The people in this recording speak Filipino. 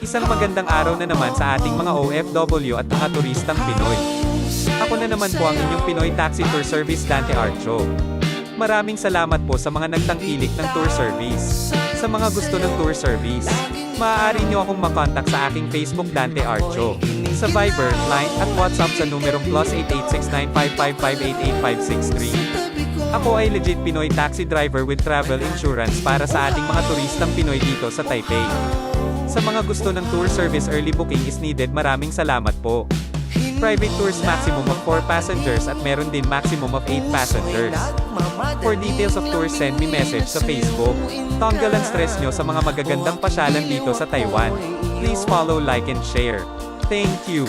Isang magandang araw na naman sa ating mga OFW at mga turistang Pinoy. Ako na naman po ang inyong Pinoy Taxi Tour Service Dante Archo. Maraming salamat po sa mga nagtangkilik ng tour service. Sa mga gusto ng tour service, maaari nyo akong makontak sa aking Facebook Dante Archo. Sa Viber, Line, at WhatsApp sa numerong +886955588563. Ako ay legit Pinoy taxi driver with travel insurance para sa ating mga turistang Pinoy dito sa Taipei. Sa mga gusto ng tour service, early booking is needed. Maraming salamat po. Private tours maximum of 4 passengers at meron din maximum of 8 passengers. For details of tours, send me message sa Facebook. Tanggalan stress nyo sa mga magagandang pasyalan dito sa Taiwan. Please follow, like and share. Thank you.